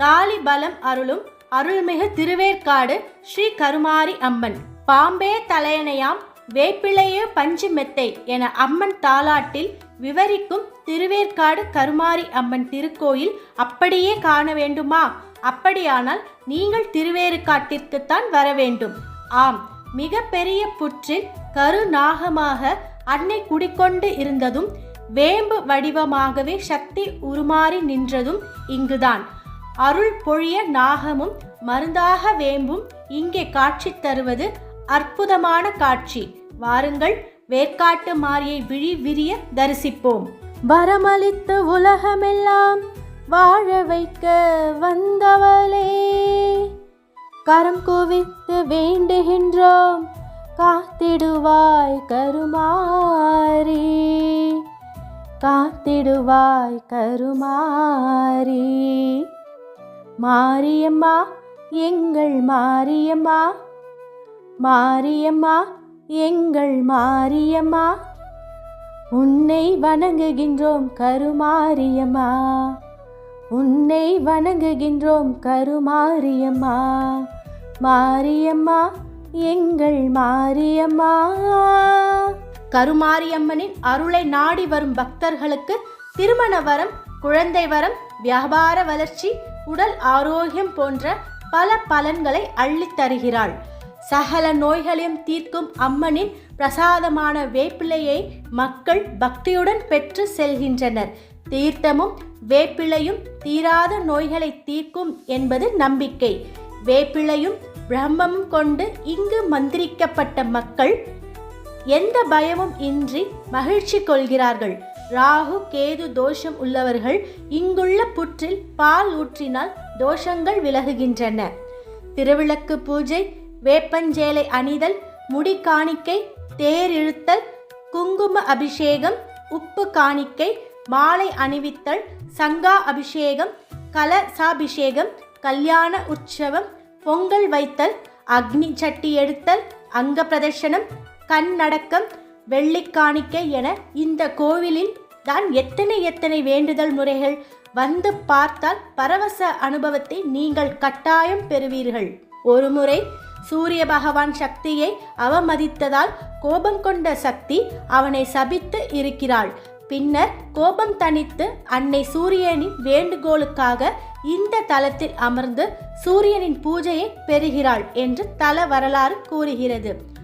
தாலி பலம் அருளும் அருள்மிகு திருவேற்காடு ஸ்ரீ கருமாரி அம்மன். பாம்பே தலையணையாம் வேப்பிலையே பஞ்சு மெத்தை என அம்மன் தாலாட்டில் விவரிக்கும் திருவேற்காடு கருமாரி அம்மன் திருக்கோயில் அப்படியே காண வேண்டுமா? அப்படியானால் நீங்கள் திருவேற்காட்டிற்குத்தான் வர வேண்டும். ஆம், மிக பெரிய புற்றில் கருநாகமாக அன்னை குடிக்கொண்டு இருந்ததும் வேம்பு வடிவமாகவே சக்தி உருமாறி நின்றதும் இங்குதான். அருள் பொழிய நாகமும் மருந்தாக வேம்பும் இங்கே காட்சி தருவது அற்புதமான காட்சி. வாருங்கள், வேற்காட்டு மாரியை விழி விரிய தரிசிப்போம். வரமளித்து உலகமெல்லாம் வாழ வைக்க வந்தவளே, கரம் குவித்து வேண்டுகின்றோம், காத்திடுவாய் கருமாரி, காத்திடுவாய் கருமாரி. மாரியம்மா எங்கள் மாரியம்மா, மாரியம்மா எங்கள் மாரியம்மா, உன்னை வணங்குகின்றோம் கருமாரியம்மா, உன்னை வணங்குகின்றோம் கருமாரியம்மா, மாரியம்மா எங்கள் மாரியம்மா. கருமாரியம்மனின் அருளை நாடி வரும் பக்தர்களுக்கு திருமண வரம், குழந்தை வரம், வியாபார வளர்ச்சி, உடல் ஆரோக்கியம் போன்ற பல பலன்களை அள்ளித் தருகிறாள். சகல நோய்களையும் தீர்க்கும் அம்மனின் பிரசாதமான வேப்பிலையை மக்கள் பக்தியுடன் பெற்று செல்கின்றனர். தீர்த்தமும் வேப்பிலையும் தீராத நோய்களை தீர்க்கும் என்பது நம்பிக்கை. வேப்பிலையும் பிரம்மமும் கொண்டு இங்கு மந்திரிக்கப்பட்ட மக்கள் எந்த பயமும் இன்றி மகிழ்ச்சி கொள்கிறார்கள். ராகு கேது தோஷம் உள்ளவர்கள் இங்குள்ள புற்றில் பால் ஊற்றினால் தோஷங்கள் விலகுகின்றன. திருவிளக்கு பூஜை, வேப்பஞ்சேலை அணிதல், முடி காணிக்கை, தேர் இழுத்தல், குங்கும அபிஷேகம், உப்பு காணிக்கை, மாலை அணிவித்தல், சங்கா அபிஷேகம், கலசாபிஷேகம், கல்யாண உற்சவம், பொங்கல் வைத்தல், அக்னி சட்டி எடுத்தல், அங்க பிரதர்ஷனம், கண்ணடக்கம், வெள்ளி காணிக்கை என இந்த கோவிலில் தான் எத்தனை வேண்டுதல் முறைகள். வந்து பார்த்தால் பரவச அனுபவத்தை நீங்கள் கட்டாயம் பெறுவீர்கள். ஒருமுறை சூரிய பகவான் சக்தியை அவமதித்ததால் கோபம் கொண்ட சக்தி அவனை சபித்து இருக்கிறாள். பின்னர் கோபம் தணித்து அன்னை சூரியனின் வேண்டுகோளுக்காக இந்த தலத்தில் அமர்ந்து சூரியனின் பூஜையை பெறுகிறாள் என்று தல வரலாறு கூறுகிறது.